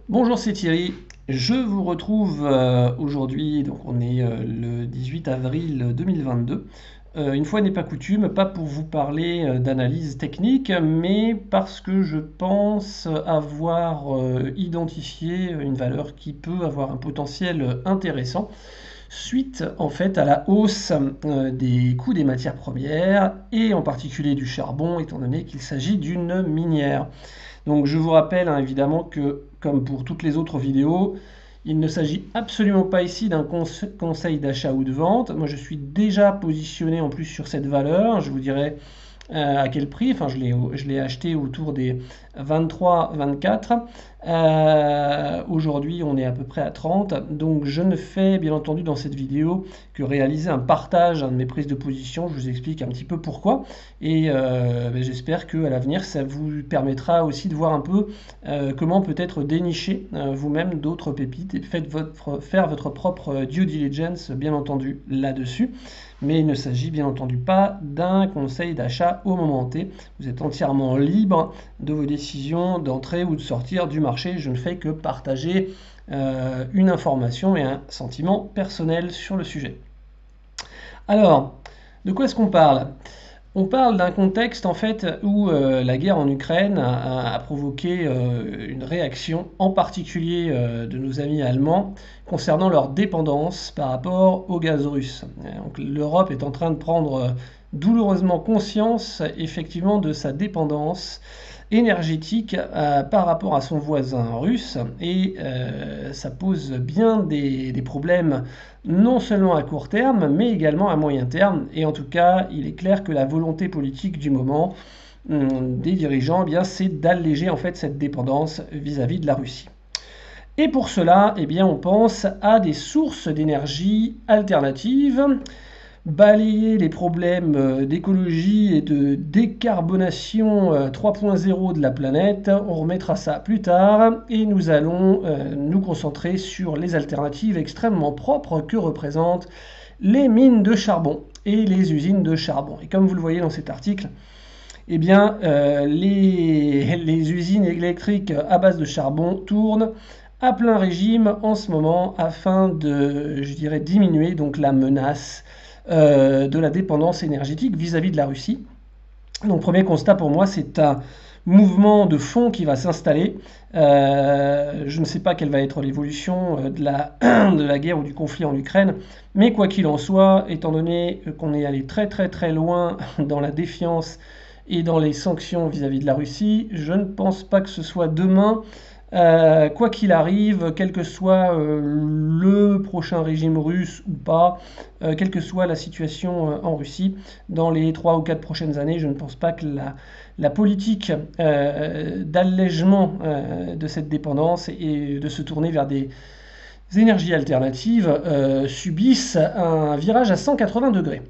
Bonjour, c'est Thierry. Je vous retrouve aujourd'hui, donc on est le 18 avril 2022. Une fois n'est pas coutume, pas pour vous parler d'analyse technique, mais parce que je pense avoir identifié une valeur qui peut avoir un potentiel intéressant suite en fait à la hausse des coûts des matières premières et en particulier du charbon, étant donné qu'il s'agit d'une minière. Donc je vous rappelle hein, évidemment que, comme pour toutes les autres vidéos, il ne s'agit absolument pas ici d'un conseil d'achat ou de vente. Moi je suis déjà positionné en plus sur cette valeur. Je vous dirai à quel prix. Enfin, je l'ai acheté autour des 23-24. Aujourd'hui, on est à peu près à 30. Donc, je ne fais bien entendu dans cette vidéo que réaliser un partage de mes prises de position. Je vous explique un petit peu pourquoi. Et j'espère qu'à l'avenir, ça vous permettra aussi de voir un peu comment peut-être dénicher vous-même d'autres pépites et faire votre propre due diligence, bien entendu, là-dessus. Mais il ne s'agit bien entendu pas d'un conseil d'achat au moment T. Vous êtes entièrement libre de vos décisions d'entrer ou de sortir du marché. Je ne fais que partager une information et un sentiment personnel sur le sujet. Alors, de quoi est-ce qu'on parle? On parle d'un contexte en fait où la guerre en Ukraine a provoqué une réaction, en particulier de nos amis allemands, concernant leur dépendance par rapport au gaz russe. Donc, l'Europe est en train de prendre douloureusement conscience effectivement de sa dépendance énergétique par rapport à son voisin russe et ça pose bien des problèmes non seulement à court terme mais également à moyen terme et en tout cas il est clair que la volonté politique du moment des dirigeants eh bien c'est d'alléger en fait cette dépendance vis-à-vis de la Russie. Et pour cela, eh bien, on pense à des sources d'énergie alternatives, balayer les problèmes d'écologie et de décarbonation 3.0 de la planète. On remettra ça plus tard et nous allons nous concentrer sur les alternatives extrêmement propres que représentent les mines de charbon et les usines de charbon. Et comme vous le voyez dans cet article, eh bien, les usines électriques à base de charbon tournent à plein régime en ce moment afin de, je dirais, diminuer donc la menace de la dépendance énergétique vis-à-vis de la Russie. Donc premier constat pour moi, c'est un mouvement de fond qui va s'installer. Je ne sais pas quelle va être l'évolution de la guerre ou du conflit en Ukraine, mais quoi qu'il en soit, étant donné qu'on est allé très très très loin dans la défiance et dans les sanctions vis-à-vis de la Russie, je ne pense pas que ce soit demain quoi qu'il arrive, quel que soit le prochain régime russe ou pas, quelle que soit la situation en Russie, dans les 3 ou 4 prochaines années, je ne pense pas que la politique d'allègement de cette dépendance et de se tourner vers des énergies alternatives subisse un virage à 180 degrés.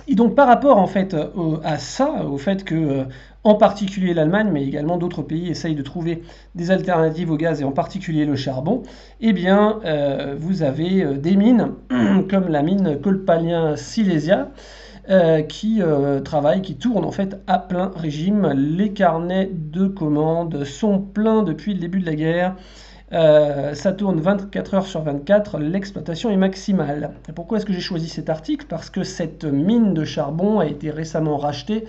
Et donc par rapport en fait à ça, au fait que en particulier l'Allemagne, mais également d'autres pays essayent de trouver des alternatives au gaz et en particulier le charbon, eh bien vous avez des mines comme la mine Kolpalien Silesia qui tournent en fait à plein régime. Les carnets de commandes sont pleins depuis le début de la guerre. Ça tourne 24 heures sur 24, l'exploitation est maximale. Et pourquoi est-ce que j'ai choisi cet article? Parce que cette mine de charbon a été récemment rachetée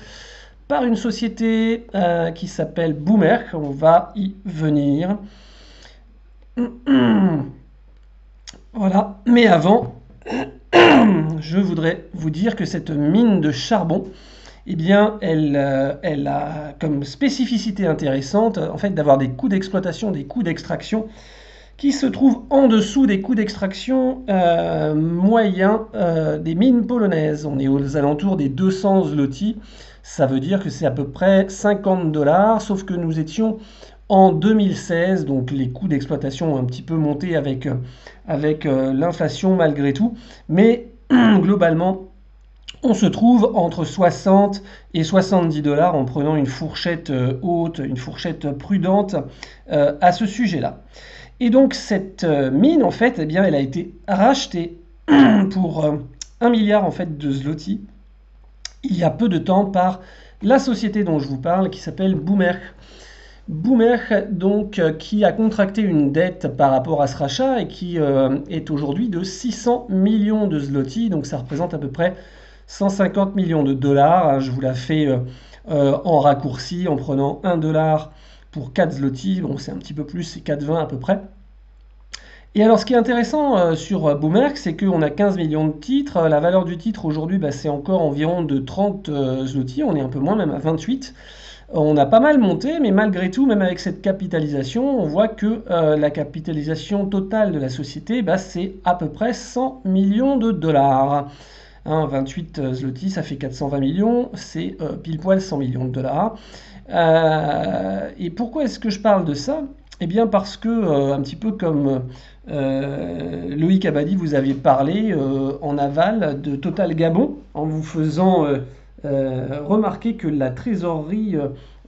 par une société qui s'appelle Boomer. On va y venir. Voilà. Mais avant, je voudrais vous dire que cette mine de charbon, eh bien, elle a comme spécificité intéressante en fait d'avoir des coûts d'exploitation, des coûts d'extraction qui se trouvent en dessous des coûts d'extraction moyens des mines polonaises. On est aux alentours des 200 zloty, ça veut dire que c'est à peu près 50 dollars, sauf que nous étions en 2016, donc les coûts d'exploitation ont un petit peu monté avec l'inflation malgré tout, mais globalement, on se trouve entre 60 et 70 dollars en prenant une fourchette haute, une fourchette prudente à ce sujet-là. Et donc cette mine, en fait, eh bien, elle a été rachetée pour 1 milliard en fait, de zloty il y a peu de temps par la société dont je vous parle qui s'appelle Boomer. Boomer, donc, qui a contracté une dette par rapport à ce rachat et qui est aujourd'hui de 600 millions de zloty, donc ça représente à peu près 150 millions de dollars. Je vous la fais en raccourci en prenant 1 dollar pour 4 zloty, bon c'est un petit peu plus, c'est 4,20 à peu près. Et alors ce qui est intéressant sur Boomerang, c'est qu'on a 15 millions de titres. La valeur du titre aujourd'hui, bah, c'est encore environ de 30 zloty, on est un peu moins, même à 28. On a pas mal monté, mais malgré tout, même avec cette capitalisation, on voit que la capitalisation totale de la société, bah, c'est à peu près 100 millions de dollars. 28 zloty, ça fait 420 millions, c'est pile poil 100 millions de dollars. Et pourquoi est-ce que je parle de ça? Eh bien parce que, un petit peu comme Loïc Abadi vous avez parlé en aval de Total Gabon, en vous faisant remarquer que la trésorerie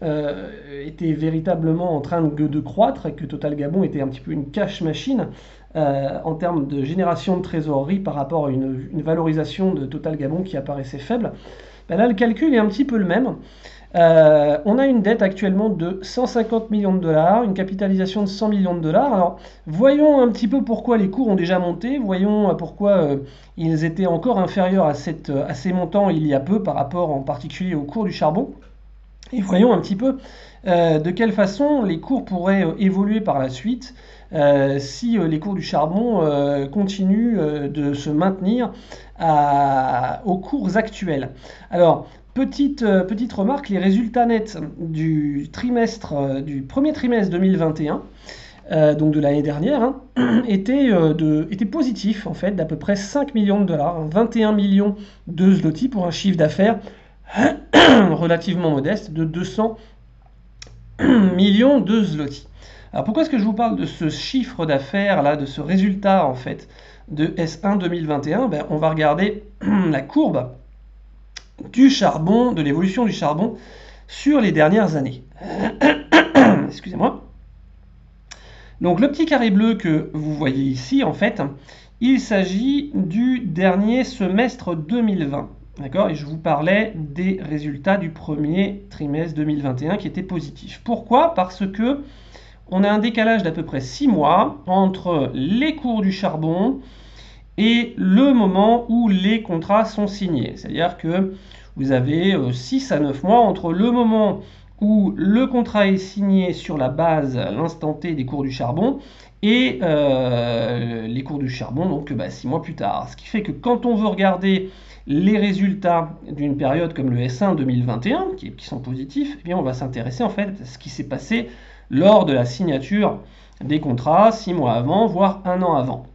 était véritablement en train de croître et que Total Gabon était un petit peu une cash machine en termes de génération de trésorerie par rapport à une valorisation de Total Gabon qui apparaissait faible. Ben là, le calcul est un petit peu le même. On a une dette actuellement de 150 millions de dollars, une capitalisation de 100 millions de dollars. Alors, voyons un petit peu pourquoi les cours ont déjà monté, voyons pourquoi ils étaient encore inférieurs à ces montants il y a peu par rapport en particulier au cours du charbon. Et voyons un petit peu de quelle façon les cours pourraient évoluer par la suite si les cours du charbon continuent de se maintenir aux cours actuels. Alors, petite remarque, les résultats nets du premier trimestre 2021, donc de l'année dernière, étaient positifs en fait, d'à peu près 5 millions de dollars, 21 millions de zloty pour un chiffre d'affaires relativement modeste de 200 millions de zloty. Alors pourquoi est-ce que je vous parle de ce chiffre d'affaires là, de ce résultat en fait de S1 2021? Ben, on va regarder la courbe du charbon, de l'évolution du charbon sur les dernières années. Excusez-moi. Donc le petit carré bleu que vous voyez ici, en fait, il s'agit du dernier semestre 2020. D'accord? Et je vous parlais des résultats du premier trimestre 2021 qui étaient positifs. Pourquoi? Parce que on a un décalage d'à peu près 6 mois entre les cours du charbon et le moment où les contrats sont signés. C'est-à-dire que vous avez 6 à 9 mois entre le moment où le contrat est signé sur la base, l'instant T des cours du charbon, et les cours du charbon, donc 6 mois plus tard. Ce qui fait que quand on veut regarder les résultats d'une période comme le S1 2021, qui sont positifs, eh bien on va s'intéresser en fait à ce qui s'est passé lors de la signature des contrats 6 mois avant, voire 1 an avant.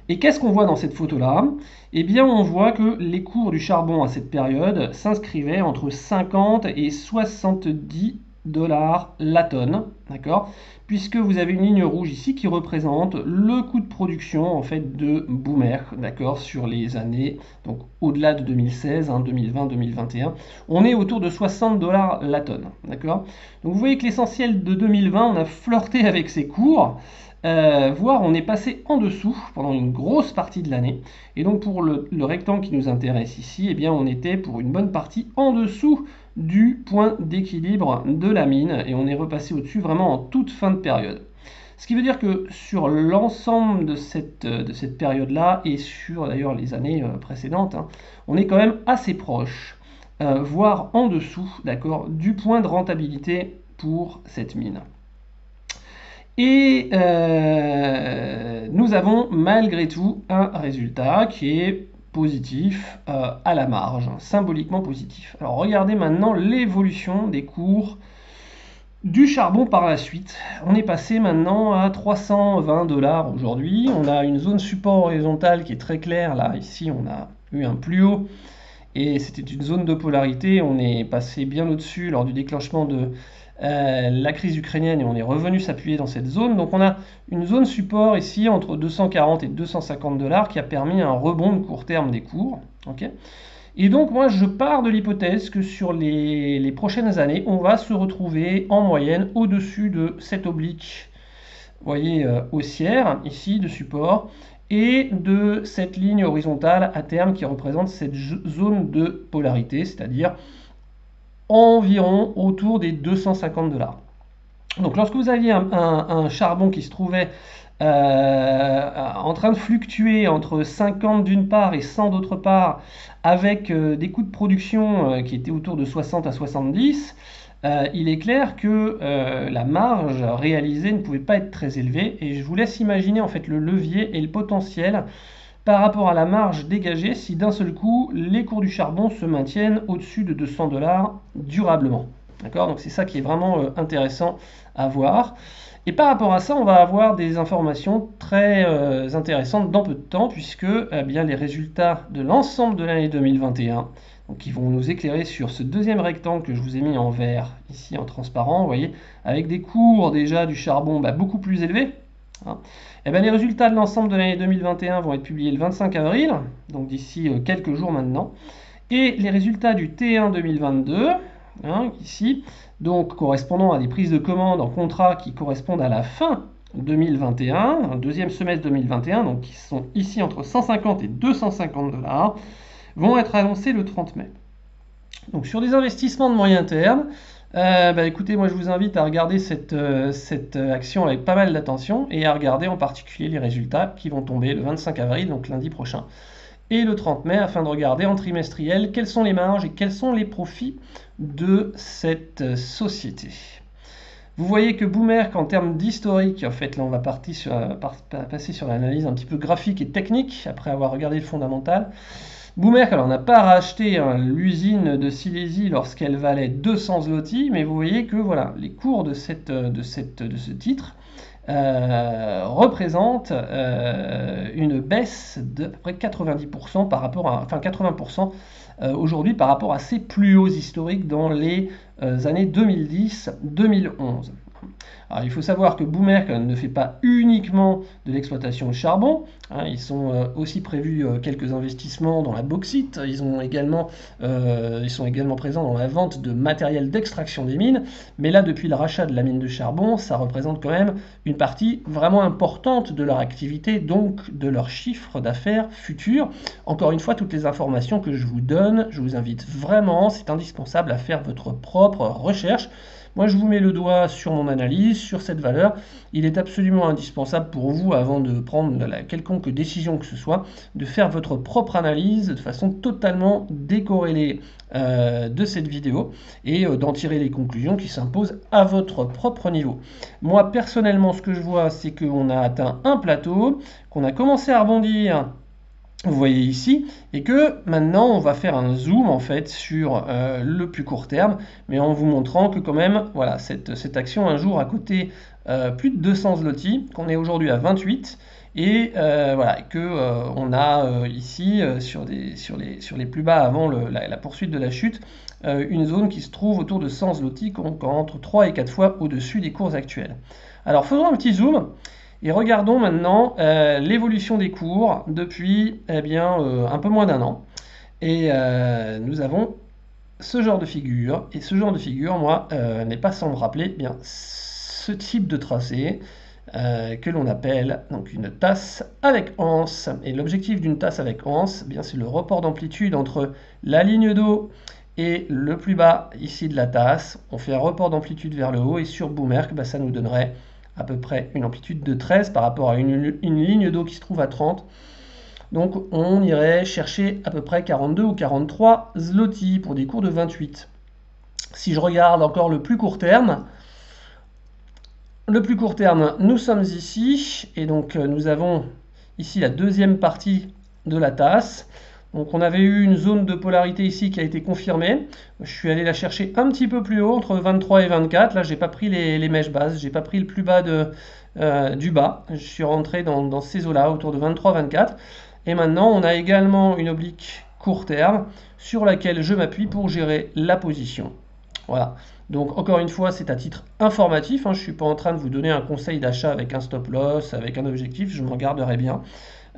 Et qu'est-ce qu'on voit dans cette photo-là? Eh bien, on voit que les cours du charbon à cette période s'inscrivaient entre 50 et 70 dollars la tonne, d'accord? Puisque vous avez une ligne rouge ici qui représente le coût de production en fait de Boomer, d'accord, sur les années donc au-delà de 2016, 2020, 2021, on est autour de 60 dollars la tonne, d'accord? Donc vous voyez que l'essentiel de 2020, on a flirté avec ces cours. Voire on est passé en dessous pendant une grosse partie de l'année. Et donc pour le rectangle qui nous intéresse ici, eh bien on était pour une bonne partie en dessous du point d'équilibre de la mine et on est repassé au-dessus vraiment en toute fin de période. Ce qui veut dire que sur l'ensemble de cette période-là et sur d'ailleurs les années précédentes, on est quand même assez proche, voire en dessous, d'accord, du point de rentabilité pour cette mine. Et nous avons malgré tout un résultat qui est positif à la marge, symboliquement positif. Alors regardez maintenant l'évolution des cours du charbon par la suite. On est passé maintenant à 320 dollars aujourd'hui. On a une zone support horizontale qui est très claire. Là, ici, on a eu un plus haut et c'était une zone de polarité. On est passé bien au-dessus lors du déclenchement de la crise ukrainienne et on est revenu s'appuyer dans cette zone. Donc on a une zone support ici entre 240 et 250 dollars qui a permis un rebond de court terme des cours. Okay, et donc moi je pars de l'hypothèse que sur les prochaines années, on va se retrouver en moyenne au-dessus de cette oblique, vous voyez, haussière ici de support, et de cette ligne horizontale à terme qui représente cette zone de polarité, c'est-à-dire environ autour des 250 dollars. Donc lorsque vous aviez un charbon qui se trouvait en train de fluctuer entre 50 d'une part et 100 d'autre part, avec des coûts de production qui étaient autour de 60 à 70, il est clair que la marge réalisée ne pouvait pas être très élevée, et je vous laisse imaginer en fait le levier et le potentiel par rapport à la marge dégagée si d'un seul coup les cours du charbon se maintiennent au-dessus de 200 $ durablement. D'accord? Donc c'est ça qui est vraiment intéressant à voir. Et par rapport à ça, on va avoir des informations très intéressantes dans peu de temps, puisque eh bien, les résultats de l'ensemble de l'année 2021, donc, qui vont nous éclairer sur ce deuxième rectangle que je vous ai mis en vert, ici en transparent, vous voyez, avec des cours déjà du charbon beaucoup plus élevés. Hein. Eh bien, les résultats de l'ensemble de l'année 2021 vont être publiés le 25 avril, donc d'ici quelques jours maintenant. Et les résultats du T1 2022, hein, ici, donc correspondant à des prises de commandes en contrat qui correspondent à la fin 2021, un deuxième semestre 2021, donc qui sont ici entre 150 et 250 $, vont être annoncés le 30 mai. Donc sur des investissements de moyen terme, écoutez, moi je vous invite à regarder cette action avec pas mal d'attention et à regarder en particulier les résultats qui vont tomber le 25 avril, donc lundi prochain, et le 30 mai, afin de regarder en trimestriel quelles sont les marges et quels sont les profits de cette société. Vous voyez que Boomerk, en termes d'historique, en fait là on va passer sur l'analyse un petit peu graphique et technique, après avoir regardé le fondamental. Boomerk, alors, n'a pas racheté l'usine de Silésie lorsqu'elle valait 200 zloty, mais vous voyez que voilà, les cours de ce titre représentent une baisse d'à peu près 90% par rapport à, enfin 80% aujourd'hui par rapport à ses plus hauts historiques dans les années 2010-2011. Alors, il faut savoir que Boomerk ne fait pas uniquement de l'exploitation de charbon, hein, ils sont aussi prévus quelques investissements dans la bauxite, ils sont également présents dans la vente de matériel d'extraction des mines, mais là depuis le rachat de la mine de charbon, ça représente quand même une partie vraiment importante de leur activité, donc de leur chiffre d'affaires futur. Encore une fois, toutes les informations que je vous donne, je vous invite vraiment, c'est indispensable à faire votre propre recherche. Moi, je vous mets le doigt sur mon analyse, sur cette valeur. Il est absolument indispensable pour vous, avant de prendre quelconque décision que ce soit, de faire votre propre analyse de façon totalement décorrélée de cette vidéo et d'en tirer les conclusions qui s'imposent à votre propre niveau. Moi, personnellement, ce que je vois, c'est qu'on a atteint un plateau, qu'on a commencé à rebondir, vous voyez ici, et que maintenant on va faire un zoom en fait sur le plus court terme, mais en vous montrant que quand même, voilà, cette action un jour a coûté plus de 200 zloty, qu'on est aujourd'hui à 28, et voilà, que on a ici sur les plus bas avant la poursuite de la chute, une zone qui se trouve autour de 100 zloty, entre 3 et 4 fois au-dessus des cours actuels. Alors faisons un petit zoom. Et regardons maintenant l'évolution des cours depuis un peu moins d'un an. Et nous avons ce genre de figure. Et ce genre de figure, moi, n'est pas sans me rappeler ce type de tracé que l'on appelle donc une tasse avec anse. Et l'objectif d'une tasse avec anse, c'est le report d'amplitude entre la ligne d'eau et le plus bas ici de la tasse. On fait un report d'amplitude vers le haut, et sur Boomerk, ça nous donnerait à peu près une amplitude de 13 par rapport à une ligne d'eau qui se trouve à 30. Donc on irait chercher à peu près 42 ou 43 zloty pour des cours de 28. Si je regarde encore le plus court terme, nous sommes ici, et donc nous avons ici la deuxième partie de la tasse. Donc on avait eu une zone de polarité ici qui a été confirmée. Je suis allé la chercher un petit peu plus haut, entre 23 et 24. Là, j'ai pas pris les mèches basses, j'ai pas pris le plus bas du bas. Je suis rentré dans ces eaux-là, autour de 23-24. Et maintenant, on a également une oblique court terme sur laquelle je m'appuie pour gérer la position. Voilà. Donc encore une fois, c'est à titre informatif, hein. Je ne suis pas en train de vous donner un conseil d'achat avec un stop loss, avec un objectif, je m'en garderai bien.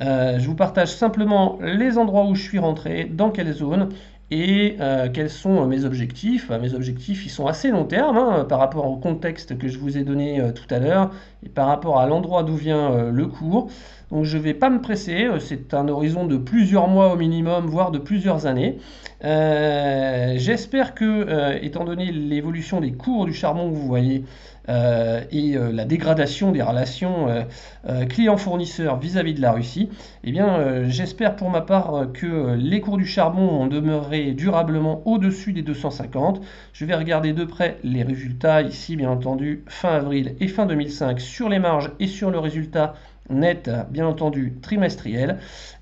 Je vous partage simplement les endroits où je suis rentré, dans quelle zone, et quels sont mes objectifs. Mes objectifs, ils sont assez long terme, hein, par rapport au contexte que je vous ai donné tout à l'heure, et par rapport à l'endroit d'où vient le cours. Donc je ne vais pas me presser, c'est un horizon de plusieurs mois au minimum, voire de plusieurs années. J'espère que, étant donné l'évolution des cours du charbon que vous voyez, la dégradation des relations clients-fournisseurs vis-à-vis de la Russie, eh bien, j'espère pour ma part que les cours du charbon vont demeurer durablement au-dessus des 250. Je vais regarder de près les résultats ici, bien entendu, fin avril et fin 2005 sur les marges et sur le résultat net, bien entendu, trimestriel.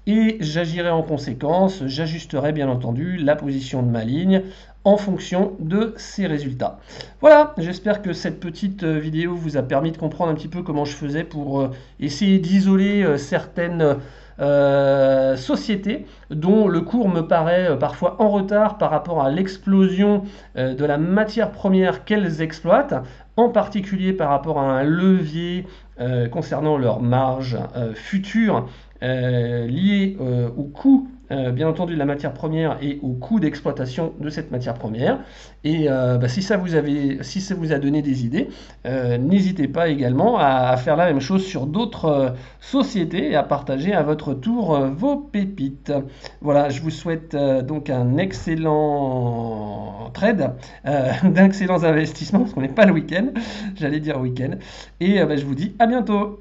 Et j'agirai en conséquence, j'ajusterai bien entendu la position de ma ligne en fonction de ces résultats. Voilà, j'espère que cette petite vidéo vous a permis de comprendre un petit peu comment je faisais pour essayer d'isoler certaines sociétés dont le cours me paraît parfois en retard par rapport à l'explosion de la matière première qu'elles exploitent, en particulier par rapport à un levier concernant leurs marges futures liées au coût bien entendu de la matière première et au coût d'exploitation de cette matière première. Et si ça vous a donné des idées, n'hésitez pas également à faire la même chose sur d'autres sociétés et à partager à votre tour vos pépites. Voilà, je vous souhaite donc un excellent trade, d'excellents investissements, parce qu'on n'est pas le week-end, j'allais dire week-end, et je vous dis à bientôt.